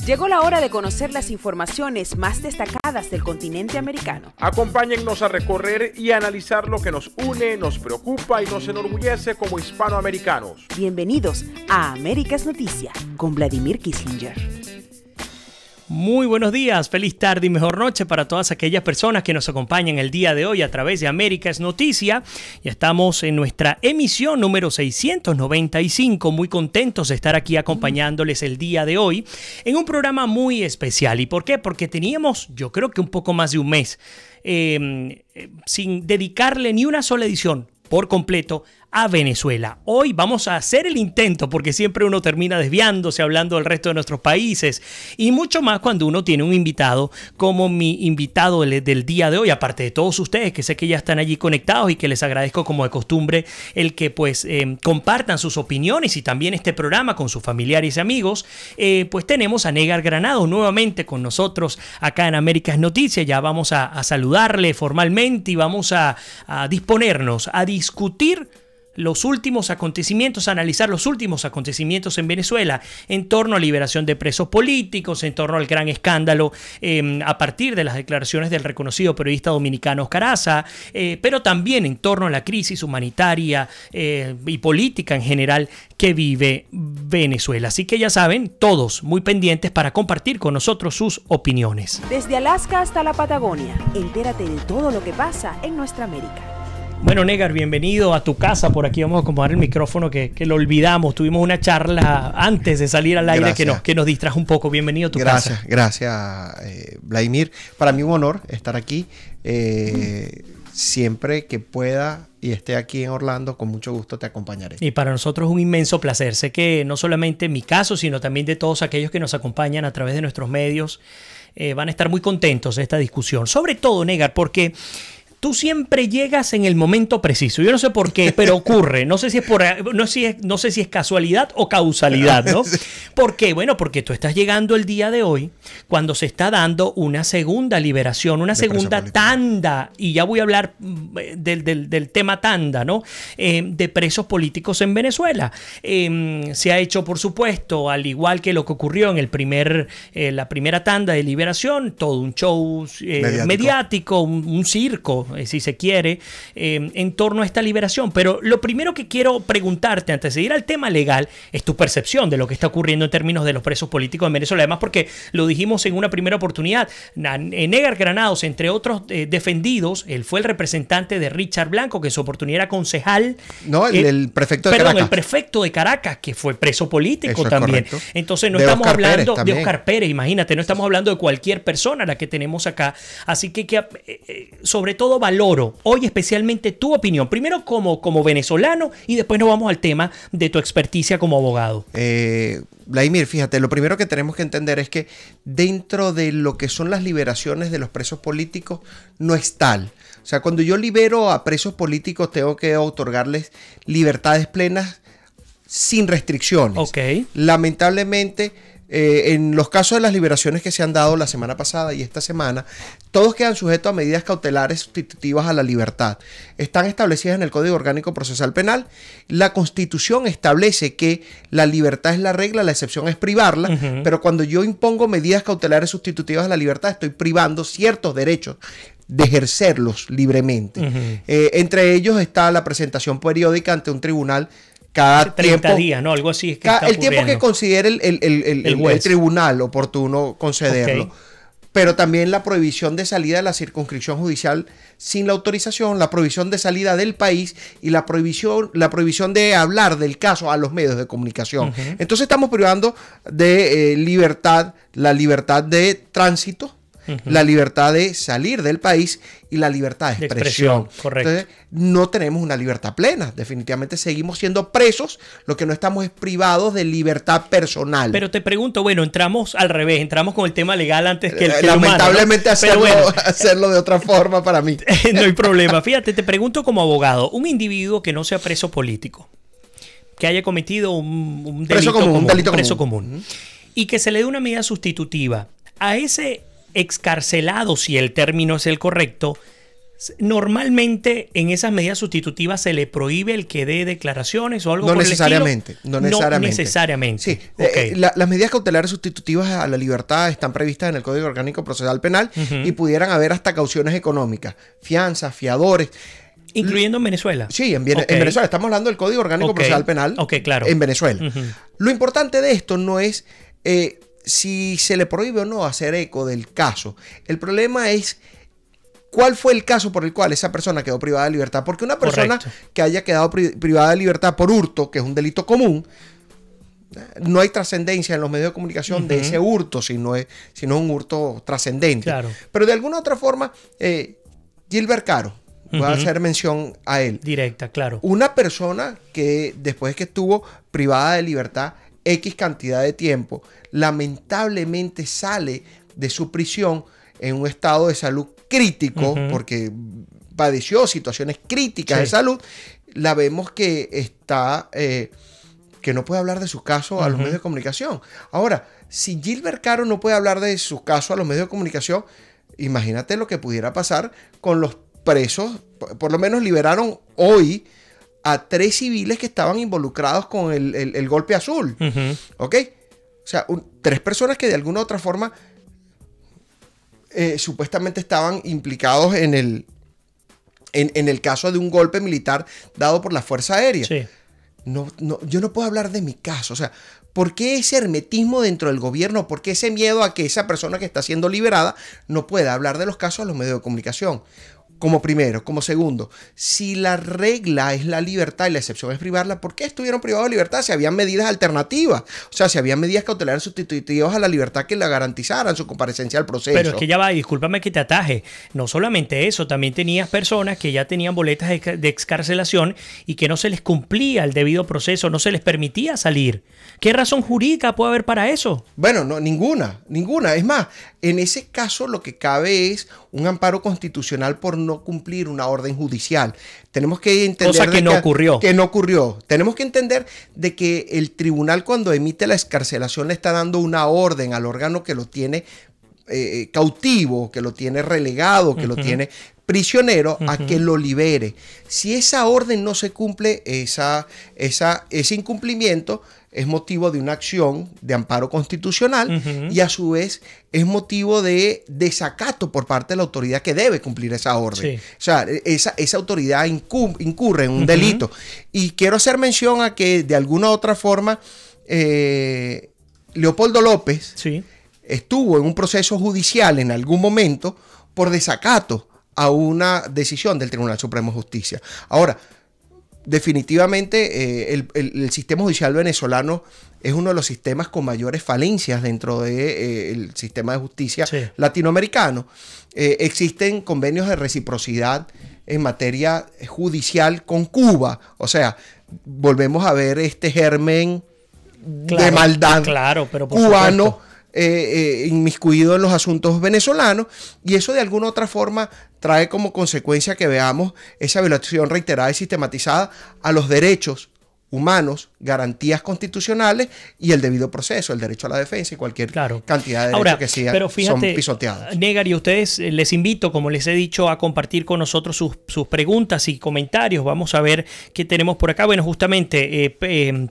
Llegó la hora de conocer las informaciones más destacadas del continente americano. Acompáñennos a recorrer y analizar lo que nos une, nos preocupa y nos enorgullece como hispanoamericanos. Bienvenidos a Américas Noticia con Vladimir Kissinger. Muy buenos días, feliz tarde y mejor noche para todas aquellas personas que nos acompañan el día de hoy a través de Américas Noticia. Ya estamos en nuestra emisión número 695, muy contentos de estar aquí acompañándoles el día de hoy en un programa muy especial. ¿Y por qué? Porque teníamos, yo creo que un poco más de un mes sin dedicarle ni una sola edición por completo a Venezuela. Hoy vamos a hacer el intento porque siempre uno termina desviándose hablando del resto de nuestros países y mucho más cuando uno tiene un invitado como mi invitado del día de hoy, aparte de todos ustedes que sé que ya están allí conectados y que les agradezco como de costumbre el que pues compartan sus opiniones y también este programa con sus familiares y amigos. Pues tenemos a Negar Granados nuevamente con nosotros acá en Américas Noticias. Ya vamos a saludarle formalmente y vamos a disponernos a discutir los últimos acontecimientos, analizar los últimos acontecimientos en Venezuela en torno a liberación de presos políticos, en torno al gran escándalo a partir de las declaraciones del reconocido periodista dominicano Oscar Aza, pero también en torno a la crisis humanitaria y política en general que vive Venezuela. Así que ya saben, todos muy pendientes para compartir con nosotros sus opiniones. Desde Alaska hasta la Patagonia, entérate de todo lo que pasa en nuestra América. Bueno, Negar, bienvenido a tu casa. Por aquí vamos a acomodar el micrófono que lo olvidamos. Tuvimos una charla antes de salir al aire que nos distrajo un poco. Bienvenido a tu casa. Gracias, Vladimir. Para mí un honor estar aquí. Siempre que pueda y esté aquí en Orlando, con mucho gusto te acompañaré. Y para nosotros es un inmenso placer. Sé que no solamente en mi caso, sino también de todos aquellos que nos acompañan a través de nuestros medios, van a estar muy contentos de esta discusión. Sobre todo, Negar, porque tú siempre llegas en el momento preciso. Yo no sé por qué, pero ocurre. No sé si es no sé si es casualidad o causalidad, ¿no? ¿Por qué? Bueno, porque tú estás llegando el día de hoy cuando se está dando una segunda liberación, una segunda tanda, y ya voy a hablar del tema tanda, ¿no? De presos políticos en Venezuela. Se ha hecho, por supuesto, al igual que lo que ocurrió en la primera tanda de liberación, todo un show mediático, un circo, si se quiere, en torno a esta liberación. Pero lo primero que quiero preguntarte antes de ir al tema legal es tu percepción de lo que está ocurriendo en términos de los presos políticos en Venezuela. Además, porque lo dijimos en una primera oportunidad, Negar Granados, entre otros defendidos, él fue el representante de Richard Blanco, que en su oportunidad era concejal. No, el prefecto de Caracas. El prefecto de Caracas, que fue preso político también. Entonces no estamos hablando de Oscar Pérez, imagínate, no estamos hablando de cualquier persona la que tenemos acá. Así que sobre todo valoro hoy especialmente tu opinión, primero como venezolano y después nos vamos al tema de tu experticia como abogado. Vladimir, fíjate, lo primero que tenemos que entender es que dentro de lo que son las liberaciones de los presos políticos no es tal. O sea, cuando yo libero a presos políticos tengo que otorgarles libertades plenas sin restricciones. Okay. Lamentablemente, en los casos de las liberaciones que se han dado la semana pasada y esta semana, todos quedan sujetos a medidas cautelares sustitutivas a la libertad. Están establecidas en el Código Orgánico Procesal Penal. La Constitución establece que la libertad es la regla, la excepción es privarla, pero cuando yo impongo medidas cautelares sustitutivas a la libertad, estoy privando ciertos derechos de ejercerlos libremente. Entre ellos está la presentación periódica ante un tribunal cada 30 tiempo, días, ¿no? Algo así es que está el tiempo que considere el tribunal oportuno concederlo. Okay. Pero también la prohibición de salida de la circunscripción judicial sin la autorización, la prohibición de salida del país y la prohibición de hablar del caso a los medios de comunicación. Entonces estamos privando de la libertad de tránsito, la libertad de salir del país y la libertad de expresión. Correcto. Entonces, no tenemos una libertad plena. Definitivamente seguimos siendo presos. Lo que no estamos es privados de libertad personal. Pero te pregunto, bueno, entramos al revés. Entramos con el tema legal antes que el lamentablemente humano, ¿no? hacerlo de otra forma para mí. No hay problema. Fíjate, te pregunto como abogado, un individuo que no sea preso político, que haya cometido un delito común, y que se le dé una medida sustitutiva a ese excarcelado, si el término es el correcto, Normalmente en esas medidas sustitutivas se le prohíbe el que dé declaraciones o algo por el estilo. No necesariamente. No necesariamente. Sí, Okay. Las medidas cautelares sustitutivas a la libertad están previstas en el Código Orgánico Procesal Penal y pudieran haber hasta cauciones económicas, fianzas, fiadores. Incluyendo en Venezuela. Sí, en Venezuela. Estamos hablando del Código Orgánico Procesal Penal claro. en Venezuela. Lo importante de esto no es si se le prohíbe o no hacer eco del caso. El problema es cuál fue el caso por el cual esa persona quedó privada de libertad. Porque una persona que haya quedado privada de libertad por hurto, que es un delito común, no hay trascendencia en los medios de comunicación de ese hurto, sino un hurto trascendente. Claro. Pero de alguna otra forma, Gilbert Caro, voy a hacer mención a él. Directa, claro. Una persona que después que estuvo privada de libertad X cantidad de tiempo, lamentablemente sale de su prisión en un estado de salud crítico, porque padeció situaciones críticas de salud. La vemos que está, que no puede hablar de su caso a los medios de comunicación. Ahora, si Gilbert Caro no puede hablar de su caso a los medios de comunicación, imagínate lo que pudiera pasar con los presos. Por lo menos liberaron hoy a 3 civiles que estaban involucrados con el golpe azul. ¿Ok? O sea, 3 personas que de alguna u otra forma supuestamente estaban implicados en el caso de un golpe militar dado por la Fuerza Aérea. Sí. Yo no puedo hablar de mi caso. O sea, ¿por qué ese hermetismo dentro del gobierno? ¿Por qué ese miedo a que esa persona que está siendo liberada no pueda hablar de los casos a los medios de comunicación? Como primero. Como segundo, si la regla es la libertad y la excepción es privarla, ¿por qué estuvieron privados de libertad si habían medidas alternativas? O sea, si habían medidas cautelares sustitutivas a la libertad que la garantizaran su comparecencia al proceso. Pero es que ya va, y discúlpame que te ataje. No solamente eso, también tenías personas que ya tenían boletas de excarcelación y que no se les cumplía el debido proceso, no se les permitía salir. ¿Qué razón jurídica puede haber para eso? Bueno, no, ninguna. Es más, en ese caso lo que cabe es un amparo constitucional por no cumplir una orden judicial. Tenemos que entender... Cosa que no ocurrió. Que no ocurrió. Tenemos que entender de que el tribunal cuando emite la excarcelación le está dando una orden al órgano que lo tiene cautivo, que lo tiene relegado, que lo tiene prisionero, a que lo libere. Si esa orden no se cumple, ese incumplimiento es motivo de una acción de amparo constitucional y a su vez es motivo de desacato por parte de la autoridad que debe cumplir esa orden. Sí. O sea, esa autoridad incurre en un delito. Y quiero hacer mención a que de alguna u otra forma Leopoldo López estuvo en un proceso judicial en algún momento por desacato a una decisión del Tribunal Supremo de Justicia. Ahora, definitivamente el sistema judicial venezolano es uno de los sistemas con mayores falencias dentro del sistema de justicia latinoamericano. Existen convenios de reciprocidad en materia judicial con Cuba. O sea, volvemos a ver este germen de maldad pero cubano inmiscuido en los asuntos venezolanos, y eso de alguna u otra forma trae como consecuencia que veamos esa violación reiterada y sistematizada a los derechos humanos, garantías constitucionales y el debido proceso, el derecho a la defensa y cualquier cantidad de derechos que sean, pero fíjate, son pisoteados. Negar, y a ustedes les invito, como les he dicho, a compartir con nosotros sus preguntas y comentarios. Vamos a ver qué tenemos por acá. Bueno, justamente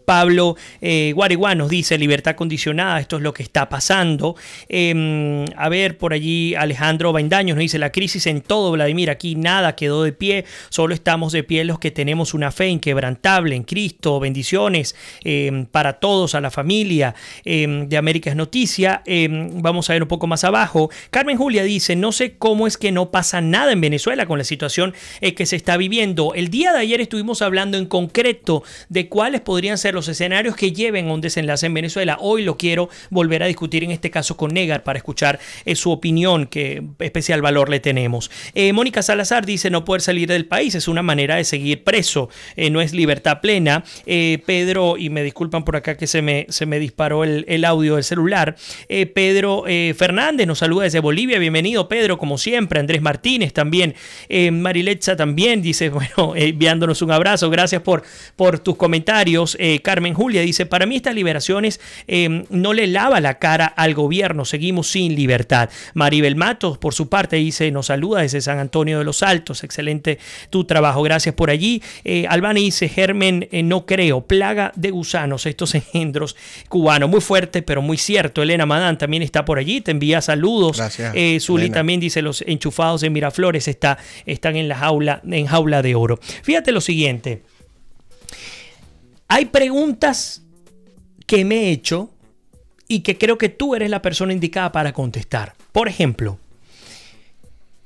Pablo Guariguá nos dice libertad condicionada, esto es lo que está pasando. A ver, por allí Alejandro Baindaños nos dice la crisis en todo, Vladimir, aquí nada quedó de pie, solo estamos de pie los que tenemos una fe inquebrantable en Cristo. Bendiciones para todos, a la familia de América es Noticia. Vamos a ver un poco más abajo. Carmen Julia dice, no sé cómo es que no pasa nada en Venezuela con la situación que se está viviendo. El día de ayer estuvimos hablando en concreto de cuáles podrían ser los escenarios que lleven a un desenlace en Venezuela. Hoy lo quiero volver a discutir en este caso con Negar para escuchar su opinión, que especial valor le tenemos. Mónica Salazar dice, no poder salir del país es una manera de seguir preso, no es libertad plena. Pedro, y me disculpan por acá que se me disparó el audio del celular. Pedro Fernández nos saluda desde Bolivia. Bienvenido, Pedro, como siempre. Andrés Martínez también. Mariletza también dice, bueno, enviándonos un abrazo. Gracias por tus comentarios. Carmen Julia dice, para mí estas liberaciones no le lava la cara al gobierno. Seguimos sin libertad. Maribel Matos, por su parte, dice, nos saluda desde San Antonio de los Altos. Excelente tu trabajo. Gracias por allí. Albani dice, Germen, no creo. Plaga de gusanos, estos engendros cubanos. Muy fuerte, pero muy cierto. Elena Madán también está por allí. Te envía saludos. Gracias. Zuli también dice, los enchufados de Miraflores están en jaula de oro. Fíjate lo siguiente. Hay preguntas que me he hecho y que creo que tú eres la persona indicada para contestar. Por ejemplo,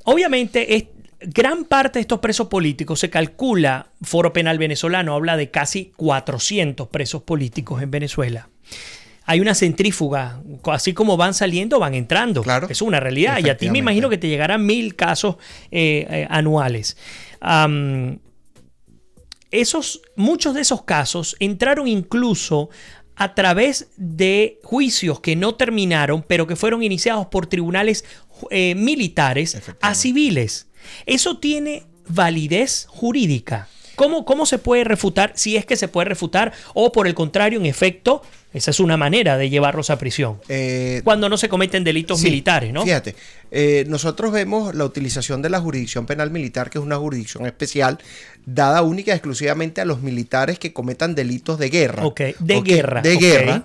obviamente gran parte de estos presos políticos se calcula, Foro Penal Venezolano habla de casi 400 presos políticos en Venezuela. Hay una centrífuga, así como van saliendo, van entrando. Claro, es una realidad. Y a ti me imagino que te llegarán 1000 casos anuales. Muchos de esos casos entraron incluso a través de juicios que no terminaron, pero que fueron iniciados por tribunales militares a civiles. ¿Eso tiene validez jurídica? ¿Cómo se puede refutar, si es que se puede refutar, o por el contrario, en efecto, esa es una manera de llevarlos a prisión? Cuando no se cometen delitos militares, ¿no? Fíjate, nosotros vemos la utilización de la jurisdicción penal militar, que es una jurisdicción especial, dada única y exclusivamente a los militares que cometan delitos de guerra. Guerra.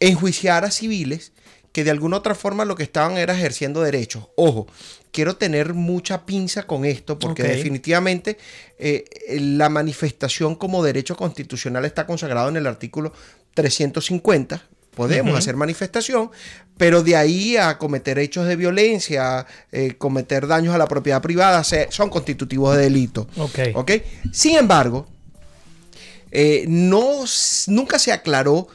Enjuiciar a civiles que de alguna otra forma lo que estaban era ejerciendo derechos. Ojo, quiero tener mucha pinza con esto porque definitivamente la manifestación como derecho constitucional está consagrado en el artículo 350. Podemos hacer manifestación, pero de ahí a cometer hechos de violencia, cometer daños a la propiedad privada, son constitutivos de delito. Sin embargo, nunca se aclaró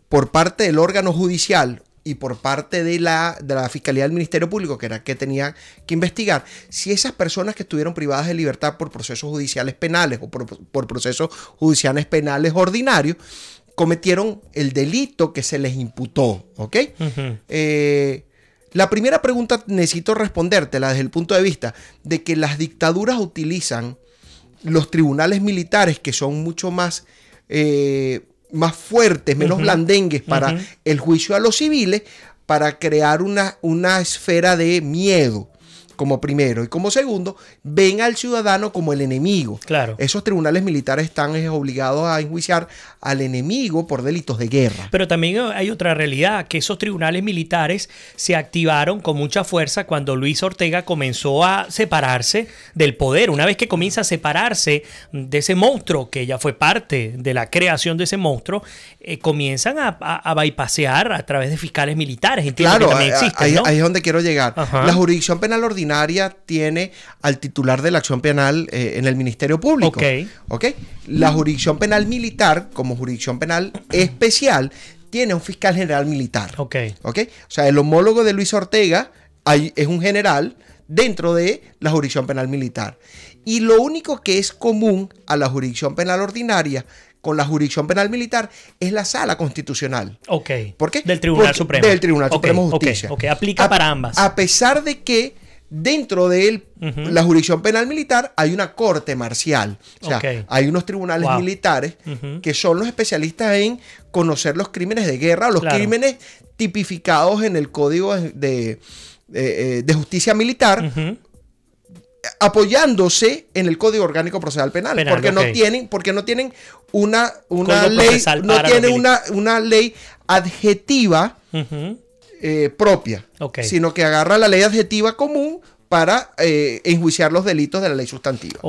por parte del órgano judicial y por parte de la Fiscalía del Ministerio Público, que era que tenía que investigar, si esas personas que estuvieron privadas de libertad por procesos judiciales penales o por procesos judiciales penales ordinarios, cometieron el delito que se les imputó. La primera pregunta necesito respondértela desde el punto de vista de que las dictaduras utilizan los tribunales militares, que son mucho más fuertes, menos blandengues para el juicio a los civiles, para crear una esfera de miedo, como primero. Y como segundo, ven al ciudadano como el enemigo. Claro. Esos tribunales militares están obligados a enjuiciar al enemigo por delitos de guerra. Pero también hay otra realidad, que esos tribunales militares se activaron con mucha fuerza cuando Luis Ortega comenzó a separarse del poder. Una vez que comienza a separarse de ese monstruo, que ya fue parte de la creación de ese monstruo, comienzan a bypassear a través de fiscales militares. Entiendo que también existen, ¿no? Ahí es donde quiero llegar. La jurisdicción penal ordinaria tiene al titular de la acción penal en el Ministerio Público. La jurisdicción penal militar, como jurisdicción penal especial, tiene un fiscal general militar. O sea, el homólogo de Luis Ortega es un general dentro de la jurisdicción penal militar. Y lo único que es común a la jurisdicción penal ordinaria con la jurisdicción penal militar es la sala constitucional. ¿Por qué? Del Tribunal Supremo. Del Tribunal Supremo de Justicia. Aplica para ambas. A pesar de que dentro de la jurisdicción penal militar hay una corte marcial. O sea, hay unos tribunales militares que son los especialistas en conocer los crímenes de guerra, los crímenes tipificados en el Código de Justicia Militar, apoyándose en el Código Orgánico Procesal Penal, porque no tienen una ley, no tienen una ley adjetiva propia, sino que agarra la ley adjetiva común para enjuiciar los delitos de la ley sustantiva.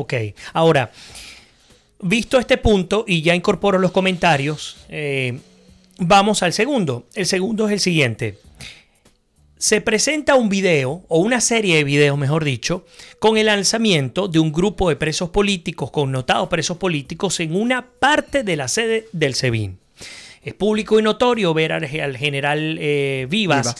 Ahora, visto este punto y ya incorporo los comentarios, vamos al segundo. El segundo es el siguiente. Se presenta un video, o una serie de videos, mejor dicho, con el lanzamiento de un grupo de presos políticos, connotados presos políticos, en una parte de la sede del SEBIN. Es público y notorio ver al general Vivas,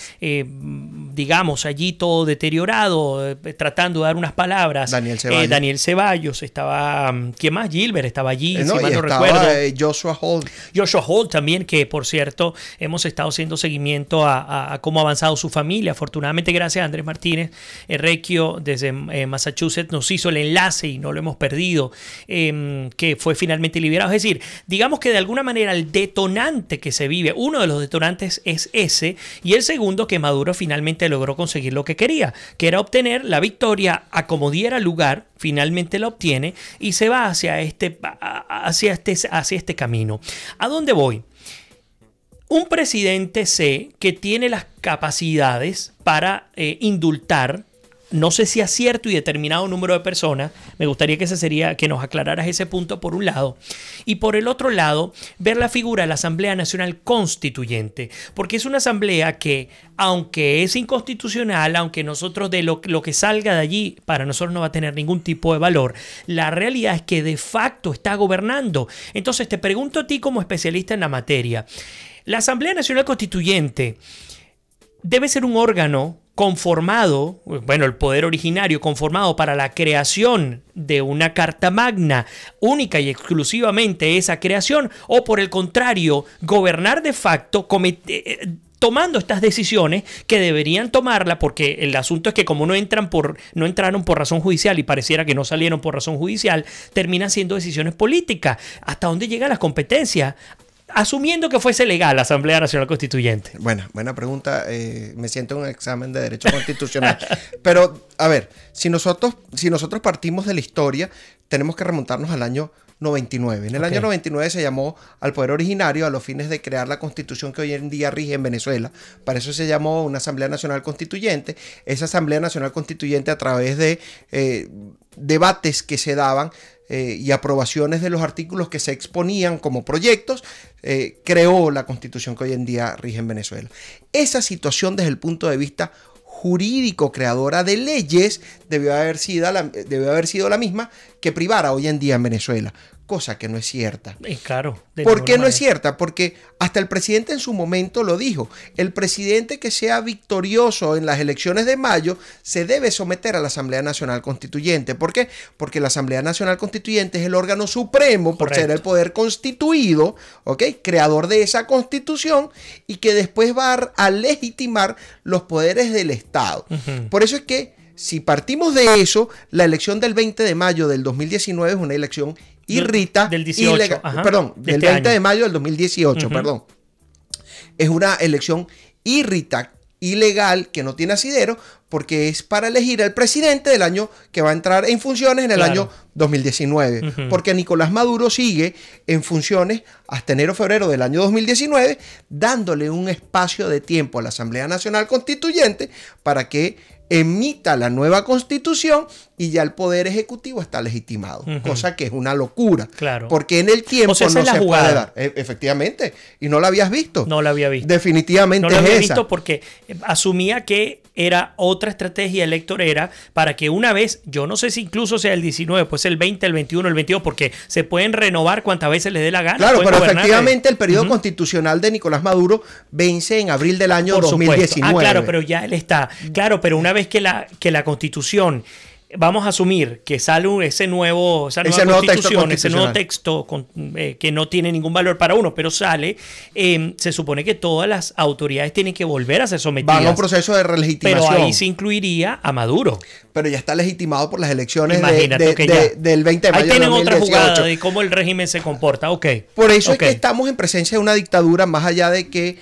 digamos, allí todo deteriorado, tratando de dar unas palabras. Daniel Ceballos, estaba, ¿quién más? Gilbert estaba allí, si mal no recuerdo. Joshua Holt. Joshua Holt también, que por cierto, hemos estado haciendo seguimiento a cómo ha avanzado su familia. Afortunadamente, gracias a Andrés Martínez Requio, desde Massachusetts, nos hizo el enlace y no lo hemos perdido, que fue finalmente liberado. Es decir, digamos que de alguna manera el detonante que se vive, uno de los detonantes es ese, y el segundo, que Maduro finalmente logró conseguir lo que quería, que era obtener la victoria a como diera lugar. Finalmente la obtiene y se va hacia este camino. ¿A dónde voy? Un presidente sé que tiene las capacidades para indultar, no sé si a cierto y determinado número de personas. Me gustaría que nos aclararas ese punto por un lado. Y por el otro lado, ver la figura de la Asamblea Nacional Constituyente. Porque es una asamblea que, aunque es inconstitucional, aunque nosotros de lo que salga de allí, para nosotros no va a tener ningún tipo de valor, la realidad es que de facto está gobernando. Entonces te pregunto a ti como especialista en la materia, ¿la Asamblea Nacional Constituyente debe ser un órgano conformado, bueno, el poder originario conformado para la creación de una carta magna, única y exclusivamente esa creación, o por el contrario, gobernar de facto, tomando estas decisiones que deberían tomarla, porque el asunto es que como no entraron por razón judicial y pareciera que no salieron por razón judicial, terminan siendo decisiones políticas? ¿Hasta dónde llegan las competencias? Asumiendo que fuese legal la Asamblea Nacional Constituyente. Buena pregunta. Me siento en un examen de Derecho Constitucional. Pero, a ver, si nosotros partimos de la historia, tenemos que remontarnos al año 99. En el año 99 se llamó al poder originario a los fines de crear la constitución que hoy en día rige en Venezuela. Para eso se llamó una Asamblea Nacional Constituyente. Esa Asamblea Nacional Constituyente, a través de debates que se daban y aprobaciones de los artículos que se exponían como proyectos, creó la constitución que hoy en día rige en Venezuela. Esa situación, desde el punto de vista jurídico, creadora de leyes, debió haber sido la misma que privara hoy en día en Venezuela, cosa que no es cierta. Claro. ¿Por qué no es cierta? Porque hasta el presidente en su momento lo dijo. El presidente que sea victorioso en las elecciones de mayo se debe someter a la Asamblea Nacional Constituyente. ¿Por qué? Porque la Asamblea Nacional Constituyente es el órgano supremo, por ser el poder constituido, ¿ok?, creador de esa constitución, y que después va a legitimar los poderes del Estado. Por eso es que, si partimos de eso, la elección del 20 de mayo del 2019 es una elección del 18, del 20 de mayo del 2018, perdón. Es una elección ilegal, que no tiene asidero, porque es para elegir al presidente del año que va a entrar en funciones en el año 2019. Porque Nicolás Maduro sigue en funciones hasta enero-febrero del año 2019, dándole un espacio de tiempo a la Asamblea Nacional Constituyente para que emita la nueva constitución, y ya el poder ejecutivo está legitimado, cosa que es una locura, porque en el tiempo no se puede dar. Efectivamente, y no la habías visto. No la había visto. Definitivamente no la había es visto esa. Porque asumía que era otra estrategia electorera para que una vez, yo no sé si incluso sea el 19, pues el 20, el 21, el 22, porque se pueden renovar cuantas veces les dé la gana. Claro, pero efectivamente el periodo constitucional de Nicolás Maduro vence en abril del año 2019. Claro, pero ya él está. Claro, pero una vez que la Constitución, vamos a asumir que sale ese nuevo texto que no tiene ningún valor para uno, pero sale, se supone que todas las autoridades tienen que volver a ser sometidas. Van a un proceso de relegitimación. Pero ahí se incluiría a Maduro. Pero ya está legitimado por las elecciones del 20 de mayo. Ahí tienen otra jugada de cómo el régimen se comporta. Por eso es que estamos en presencia de una dictadura, más allá de que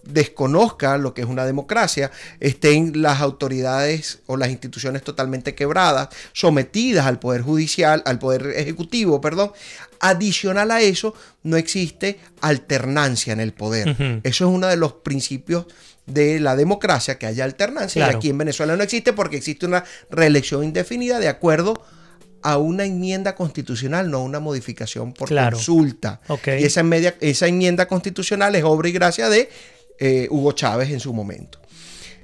desconozca lo que es una democracia, estén las autoridades o las instituciones totalmente quebradas, sometidas al poder judicial, al poder ejecutivo, perdón. Adicional a eso, no existe alternancia en el poder. Eso es uno de los principios de la democracia, que haya alternancia. Y aquí en Venezuela no existe, porque existe una reelección indefinida de acuerdo a una enmienda constitucional, no una modificación por consulta. Y esa enmienda constitucional es obra y gracia de Hugo Chávez en su momento.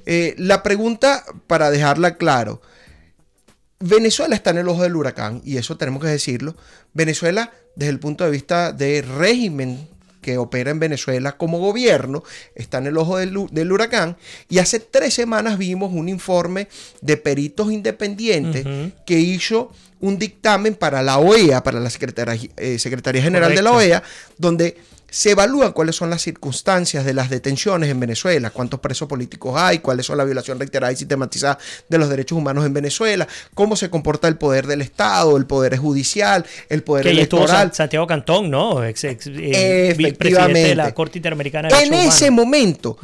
La pregunta, para dejarla claro, Venezuela está en el ojo del huracán, y eso tenemos que decirlo. Venezuela, desde el punto de vista de régimen que opera en Venezuela como gobierno, está en el ojo del huracán, y hace 3 semanas vimos un informe de peritos independientes que hizo un dictamen para la OEA, para la Secretaría General de la OEA, donde se evalúan cuáles son las circunstancias de las detenciones en Venezuela, cuántos presos políticos hay, cuáles son la violación reiterada y sistematizada de los derechos humanos en Venezuela, cómo se comporta el poder del Estado, el poder judicial, el poder electoral. Santiago Cantón, ¿no? Efectivamente. Presidente de la Corte Interamericana de Derechos Humanos. En ese momento,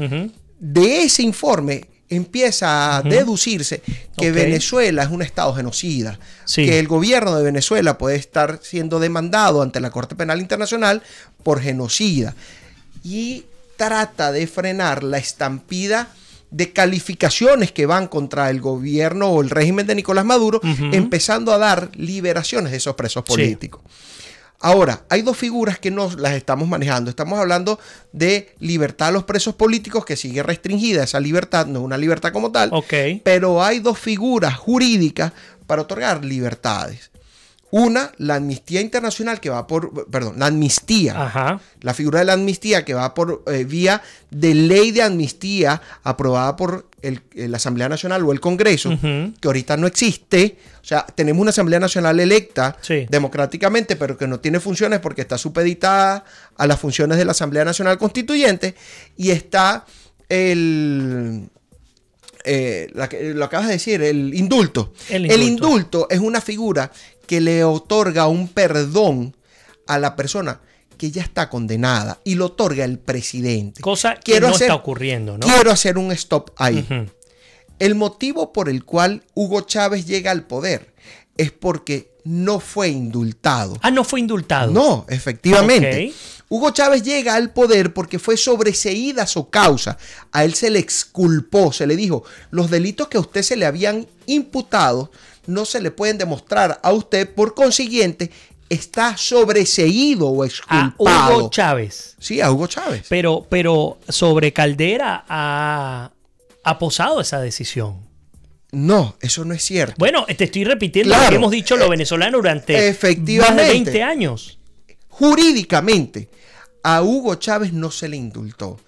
de ese informe, empieza a deducirse que Venezuela es un estado genocida, que el gobierno de Venezuela puede estar siendo demandado ante la Corte Penal Internacional por genocida, y trata de frenar la estampida de calificaciones que van contra el gobierno o el régimen de Nicolás Maduro, empezando a dar liberaciones de esos presos políticos. Ahora, hay 2 figuras que no las estamos manejando. Estamos hablando de libertad a los presos políticos, que sigue restringida esa libertad, no es una libertad como tal, pero hay 2 figuras jurídicas para otorgar libertades. Una, la amnistía internacional que va por, perdón, la amnistía, la figura de la amnistía que va por vía de ley de amnistía aprobada por la Asamblea Nacional o el Congreso, que ahorita no existe. O sea, tenemos una Asamblea Nacional electa democráticamente, pero que no tiene funciones porque está supeditada a las funciones de la Asamblea Nacional Constituyente, y está lo acabas de decir, el indulto. El indulto es una figura que le otorga un perdón a la persona que ya está condenada, y lo otorga el presidente. Cosa que no está ocurriendo, ¿no? Quiero hacer un stop ahí. El motivo por el cual Hugo Chávez llega al poder es porque no fue indultado. Ah, no fue indultado. No, efectivamente. Hugo Chávez llega al poder porque fue sobreseída su causa. A él se le exculpó, se le dijo: los delitos que a usted se le habían imputado no se le pueden demostrar a usted, por consiguiente está sobreseído o exculpado. A Hugo Chávez. Sí, a Hugo Chávez. Pero sobre Caldera ha posado esa decisión. No, eso no es cierto. Bueno, te estoy repitiendo lo que hemos dicho los venezolanos durante más de 20 años. Jurídicamente, a Hugo Chávez no se le indultó.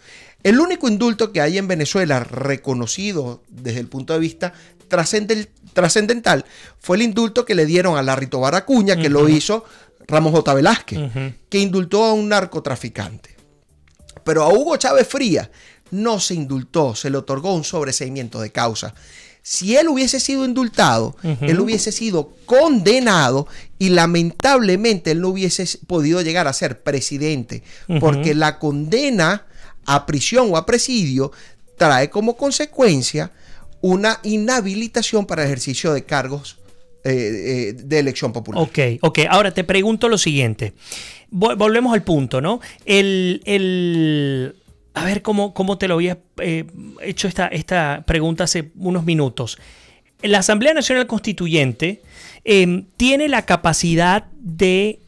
El único indulto que hay en Venezuela reconocido desde el punto de vista trascendental fue el indulto que le dieron a Larry Tobar Acuña, que lo hizo Ramón J. Velázquez, que indultó a un narcotraficante. Pero a Hugo Chávez Frías no se indultó, se le otorgó un sobreseimiento de causa. Si él hubiese sido indultado, él hubiese sido condenado, y lamentablemente él no hubiese podido llegar a ser presidente, porque la condena a prisión o a presidio trae como consecuencia una inhabilitación para el ejercicio de cargos de elección popular. Ok. Ahora te pregunto lo siguiente. Volvemos al punto, ¿no? A ver cómo te lo había hecho esta pregunta hace unos minutos. La Asamblea Nacional Constituyente tiene la capacidad de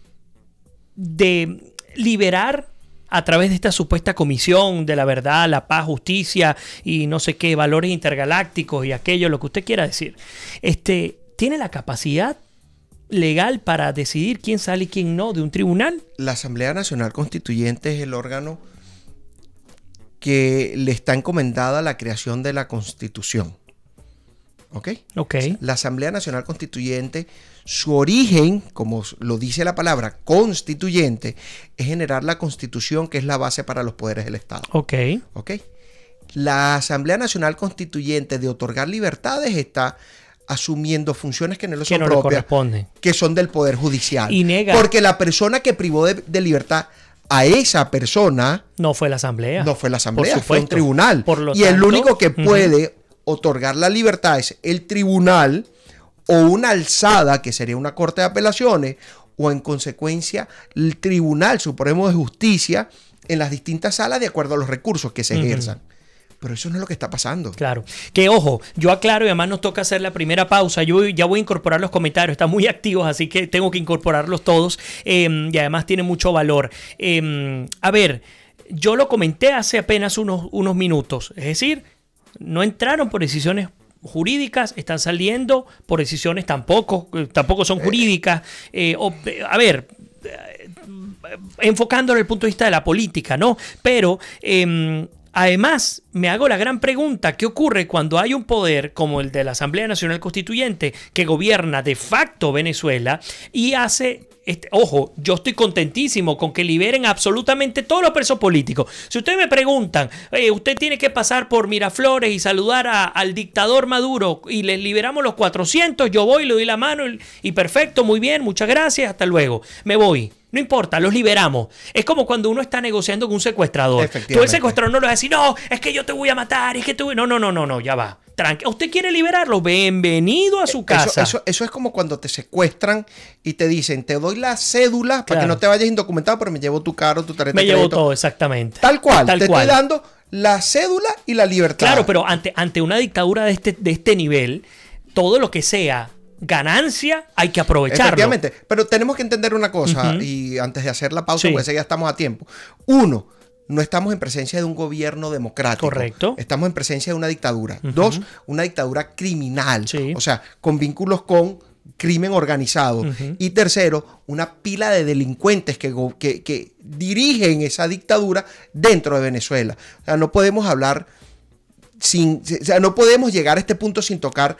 liberar, a través de esta supuesta comisión de la verdad, la paz, justicia y no sé qué, valores intergalácticos y aquello, lo que usted quiera decir. ¿Tiene la capacidad legal para decidir quién sale y quién no de un tribunal? La Asamblea Nacional Constituyente es el órgano que le está encomendada la creación de la Constitución. ¿Ok? La Asamblea Nacional Constituyente, su origen, como lo dice la palabra constituyente, es generar la Constitución, que es la base para los poderes del Estado. ¿Ok? La Asamblea Nacional Constituyente, de otorgar libertades, está asumiendo funciones que no le son propias, que son del Poder Judicial. Porque la persona que privó de libertad a esa persona no fue la Asamblea. No fue la Asamblea, fue un tribunal. Y el único que puede otorgar la libertad es el tribunal, o una alzada, que sería una corte de apelaciones, o en consecuencia el Tribunal Supremo de Justicia, en las distintas salas de acuerdo a los recursos que se ejerzan. Pero eso no es lo que está pasando. Claro. Que ojo, yo aclaro, y además nos toca hacer la primera pausa. Yo ya voy a incorporar los comentarios, están muy activos, así que tengo que incorporarlos todos, y además tienen mucho valor. A ver, yo lo comenté hace apenas unos minutos, es decir, no entraron por decisiones jurídicas, están saliendo por decisiones tampoco son jurídicas. A ver, enfocándolo desde el punto de vista de la política, ¿no? Pero además, me hago la gran pregunta, ¿qué ocurre cuando hay un poder como el de la Asamblea Nacional Constituyente que gobierna de facto Venezuela y hace... Ojo, yo estoy contentísimo con que liberen absolutamente todos los presos políticos. Si ustedes me preguntan, usted tiene que pasar por Miraflores y saludar al dictador Maduro y les liberamos los 400, yo voy, le doy la mano y perfecto, muy bien, muchas gracias, hasta luego, me voy. No importa, los liberamos. Es como cuando uno está negociando con un secuestrador. Tú el secuestrador no le vas a decir, no, es que yo te voy a matar, es que tú... No, ya va. ¿Usted quiere liberarlo? Bienvenido a su casa. Eso es como cuando te secuestran y te dicen, te doy la cédula para que no te vayas indocumentado, pero me llevo tu carro, tu tarjeta de crédito. Me llevo todo, exactamente. Tal cual. Estoy dando la cédula y la libertad. Claro, pero ante una dictadura de este nivel, todo lo que sea ganancia hay que aprovecharlo. Efectivamente, pero tenemos que entender una cosa, y antes de hacer la pausa, porque ya estamos a tiempo. Uno, no estamos en presencia de un gobierno democrático. Correcto. Estamos en presencia de una dictadura. Dos, una dictadura criminal. Sí. O sea, con vínculos con crimen organizado. Y tercero, una pila de delincuentes que dirigen esa dictadura dentro de Venezuela. O sea, no podemos hablar no podemos llegar a este punto sin tocar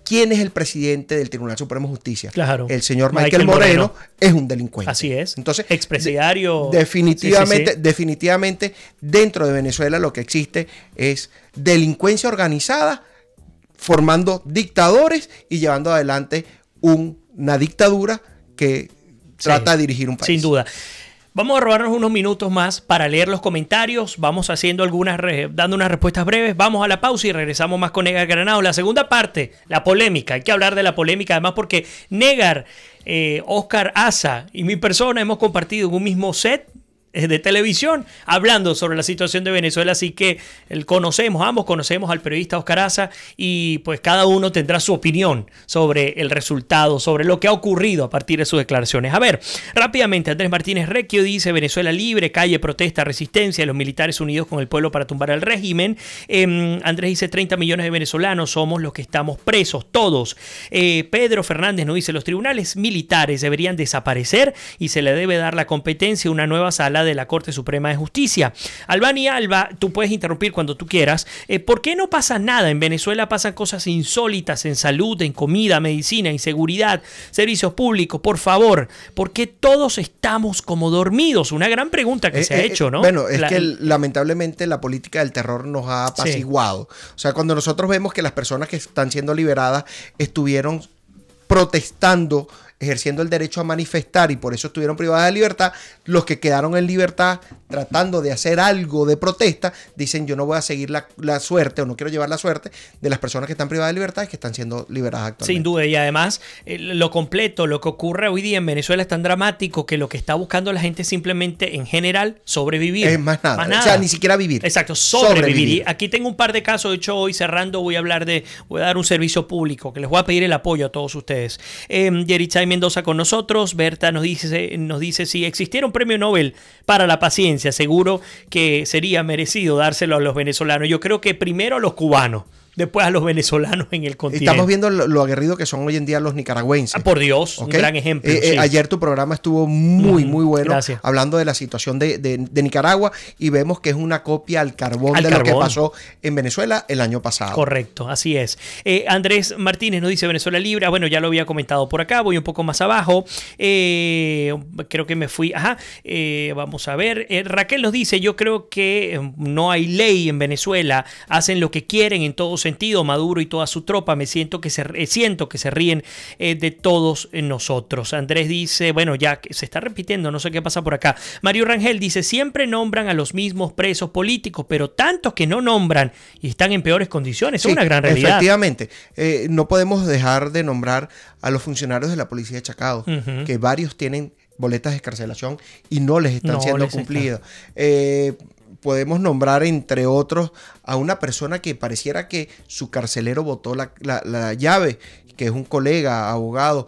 quién es el presidente del Tribunal Supremo de Justicia. Claro. El señor Michael Moreno es un delincuente. Así es. Entonces, expresidiario. Definitivamente, dentro de Venezuela lo que existe es delincuencia organizada, formando dictadores y llevando adelante una dictadura que trata de dirigir un país. Sin duda. Vamos a robarnos unos minutos más para leer los comentarios. Vamos haciendo dando unas respuestas breves. Vamos a la pausa y regresamos más con Negar Granados. La segunda parte, la polémica. Hay que hablar de la polémica, además, porque Negar, Oscar Asa y mi persona hemos compartido en un mismo set de televisión hablando sobre la situación de Venezuela, así que ambos conocemos al periodista Oscar Asa y pues cada uno tendrá su opinión sobre el resultado, sobre lo que ha ocurrido a partir de sus declaraciones. A ver, rápidamente, Andrés Martínez Requio dice: Venezuela libre, calle, protesta, resistencia, los militares unidos con el pueblo para tumbar al régimen. Andrés dice: 30 millones de venezolanos somos los que estamos presos, todos. Pedro Fernández nos dice: los tribunales militares deberían desaparecer y se le debe dar la competencia a una nueva sala de la Corte Suprema de Justicia. Albani Alba, tú puedes interrumpir cuando tú quieras. ¿Por qué no pasa nada? En Venezuela pasan cosas insólitas en salud, en comida, medicina, inseguridad, servicios públicos. Por favor, ¿por qué todos estamos como dormidos? Una gran pregunta que se ha hecho, ¿no? Bueno, es que lamentablemente la política del terror nos ha apaciguado. Sí. O sea, cuando nosotros vemos que las personas que están siendo liberadas estuvieron protestando, ejerciendo el derecho a manifestar y por eso estuvieron privadas de libertad, los que quedaron en libertad tratando de hacer algo de protesta, dicen: yo no voy a seguir la suerte o no quiero llevar la suerte de las personas que están privadas de libertad y que están siendo liberadas actualmente. Sin duda, y además lo que ocurre hoy día en Venezuela es tan dramático que lo que está buscando la gente es simplemente, en general, sobrevivir. Es más nada. O sea, ni siquiera vivir. Exacto, sobrevivir. Y aquí tengo un par de casos. De hecho, hoy cerrando voy a dar un servicio público que les voy a pedir el apoyo a todos ustedes. Yerichay Mendoza con nosotros. Berta nos dice: si existiera un premio Nobel para la paciencia, seguro que sería merecido dárselo a los venezolanos. Yo creo que primero a los cubanos, después a los venezolanos en el continente. Estamos viendo lo aguerrido que son hoy en día los nicaragüenses. Por Dios, ¿okay? Un gran ejemplo. Sí. Ayer tu programa estuvo muy bueno. Gracias. Hablando de la situación de Nicaragua y vemos que es una copia al carbón lo que pasó en Venezuela el año pasado. Correcto, así es. Andrés Martínez nos dice: Venezuela libre. Bueno, ya lo había comentado por acá, voy un poco más abajo. Creo que me fui. Vamos a ver. Raquel nos dice: yo creo que no hay ley en Venezuela, hacen lo que quieren en todos sentido. Maduro y toda su tropa, siento que se ríen de todos nosotros. Andrés dice, bueno, ya se está repitiendo, no sé qué pasa por acá. Mario Rangel dice: siempre nombran a los mismos presos políticos, pero tantos que no nombran y están en peores condiciones. Es una gran realidad. Efectivamente, no podemos dejar de nombrar a los funcionarios de la policía de Chacao, que varios tienen boletas de excarcelación y no les están siendo cumplidas. Podemos nombrar, entre otros, a una persona que pareciera que su carcelero botó la llave, que es un colega, abogado.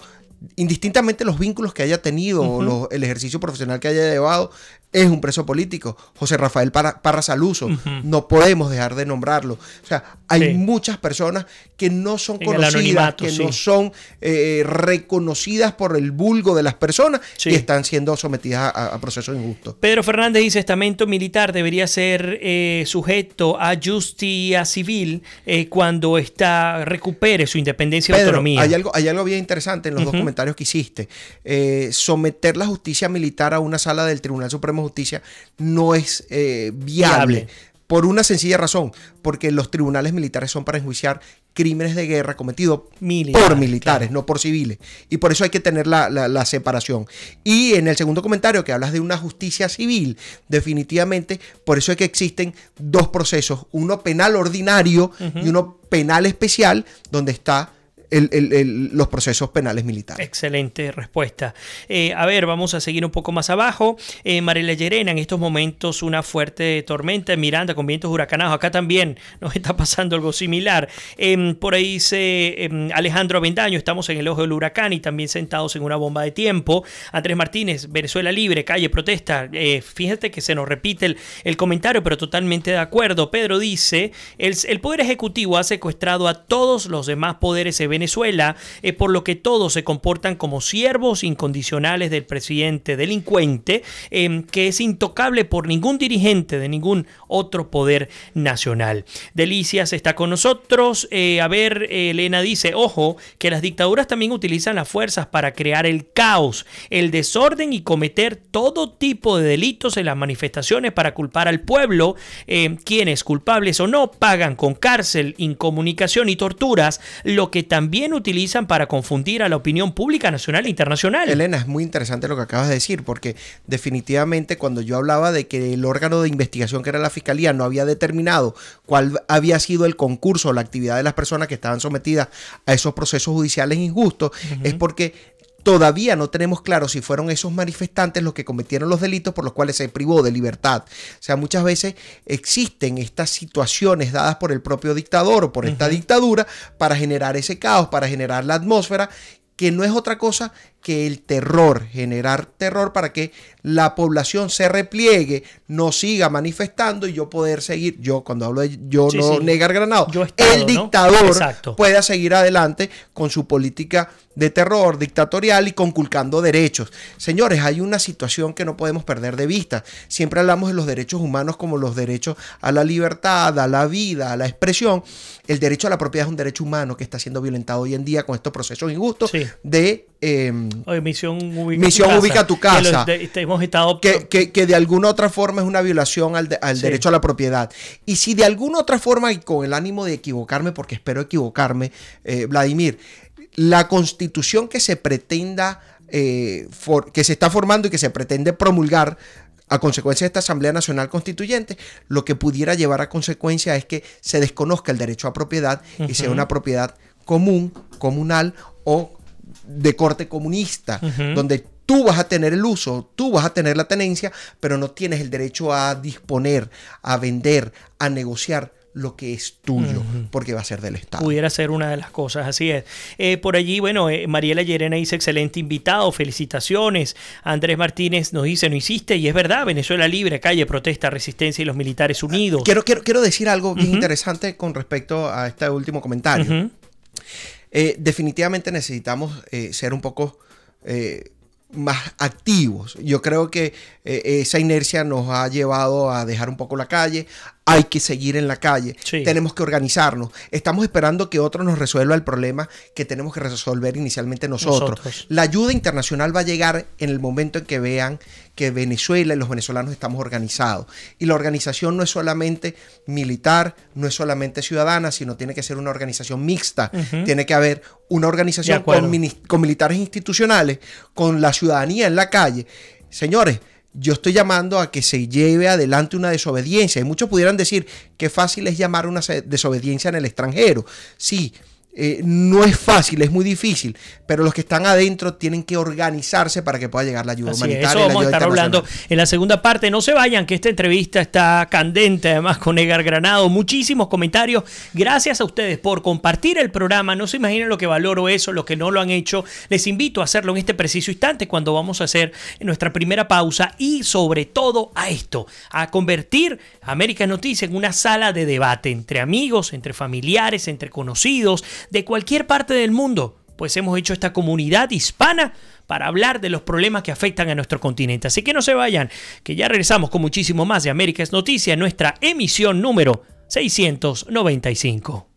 Indistintamente los vínculos que haya tenido o el ejercicio profesional que haya llevado, es un preso político. José Rafael Parra Saluso, no podemos dejar de nombrarlo. O sea, hay muchas personas que no son conocidas, que no son reconocidas por el vulgo de las personas y están siendo sometidas a procesos injustos. Pedro Fernández dice, estamento militar debería ser sujeto a justicia civil cuando recupere su independencia y autonomía. Hay algo bien interesante en los dos comentarios que hiciste. Someter la justicia militar a una sala del Tribunal Supremo de Justicia no es viable. Por una sencilla razón, porque los tribunales militares son para enjuiciar crímenes de guerra cometidos por militares, no por civiles. Y por eso hay que tener la separación. Y en el segundo comentario que hablas de una justicia civil, definitivamente, por eso es que existen dos procesos, uno penal ordinario y uno penal especial, donde está los procesos penales militares. Excelente respuesta. A ver, vamos a seguir un poco más abajo. Mariela Llerena, en estos momentos una fuerte tormenta en Miranda con vientos huracanados. Acá también nos está pasando algo similar. Por ahí dice Alejandro Avendaño, estamos en el ojo del huracán y también sentados en una bomba de tiempo. Andrés Martínez, Venezuela libre, calle, protesta. Fíjate que se nos repite el comentario, pero totalmente de acuerdo. Pedro dice, el Poder Ejecutivo ha secuestrado a todos los demás poderes de Venezuela, por lo que todos se comportan como siervos incondicionales del presidente delincuente, que es intocable por ningún dirigente de ningún otro poder nacional. Delicias está con nosotros. A ver, Elena dice, ojo, que las dictaduras también utilizan las fuerzas para crear el caos, el desorden y cometer todo tipo de delitos en las manifestaciones para culpar al pueblo. Quienes, culpables o no, pagan con cárcel, incomunicación y torturas, lo que también utilizan para confundir a la opinión pública nacional e internacional. Elena, es muy interesante lo que acabas de decir, porque definitivamente cuando yo hablaba de que el órgano de investigación que era la Fiscalía no había determinado cuál había sido el concurso o la actividad de las personas que estaban sometidas a esos procesos judiciales injustos, es porque todavía no tenemos claro si fueron esos manifestantes los que cometieron los delitos por los cuales se privó de libertad. O sea, muchas veces existen estas situaciones dadas por el propio dictador o por esta dictadura para generar ese caos, para generar la atmósfera, que no es otra cosa que el terror, generar terror para que la población se repliegue, no siga manifestando y yo poder seguir, yo cuando hablo de negar Granado, el dictador pueda seguir adelante con su política de terror dictatorial y conculcando derechos. Señores, hay una situación que no podemos perder de vista. Siempre hablamos de los derechos humanos como los derechos a la libertad, a la vida, a la expresión. El derecho a la propiedad es un derecho humano que está siendo violentado hoy en día con estos procesos injustos de Misión Ubica tu casa. Hemos estado... que de alguna otra forma es una violación al derecho a la propiedad. Y si de alguna otra forma, y con el ánimo de equivocarme, porque espero equivocarme, Vladimir, la constitución que se pretenda, que se está formando y que se pretende promulgar a consecuencia de esta Asamblea Nacional Constituyente, lo que pudiera llevar a consecuencia es que se desconozca el derecho a propiedad y sea una propiedad común, comunal o de corte comunista, donde tú vas a tener el uso, tú vas a tener la tenencia, pero no tienes el derecho a disponer, a vender, a negociar lo que es tuyo, porque va a ser del Estado. Pudiera ser una de las cosas, así es. Por allí, bueno, Mariela Llerena dice, excelente invitado, felicitaciones. Andrés Martínez nos dice, no hiciste, y es verdad, Venezuela libre, calle, protesta, resistencia y los militares unidos. Quiero decir algo bien interesante con respecto a este último comentario. Definitivamente necesitamos ser un poco más activos. Yo creo que esa inercia nos ha llevado a dejar un poco la calle. Hay que seguir en la calle. Tenemos que organizarnos. Estamos esperando que otro nos resuelva el problema que tenemos que resolver inicialmente nosotros. La ayuda internacional va a llegar en el momento en que vean que Venezuela y los venezolanos estamos organizados. Y la organización no es solamente militar, no es solamente ciudadana, sino tiene que ser una organización mixta. Tiene que haber una organización con militares institucionales, con la ciudadanía en la calle. Señores, yo estoy llamando a que se lleve adelante una desobediencia. Y muchos pudieran decir que fácil es llamar una desobediencia en el extranjero. Sí, No es fácil, es muy difícil, pero los que están adentro tienen que organizarse para que pueda llegar la ayuda humanitaria. Eso vamos a estar hablando en la segunda parte. No se vayan, que esta entrevista está candente, además con Edgar Granado. Muchísimos comentarios. Gracias a ustedes por compartir el programa. No se imaginan lo que valoro eso, los que no lo han hecho. Les invito a hacerlo en este preciso instante cuando vamos a hacer nuestra primera pausa y sobre todo a esto, a convertir América Noticias en una sala de debate entre amigos, entre familiares, entre conocidos, de cualquier parte del mundo, pues hemos hecho esta comunidad hispana para hablar de los problemas que afectan a nuestro continente. Así que no se vayan, que ya regresamos con muchísimo más de América es Noticia en nuestra emisión número 695.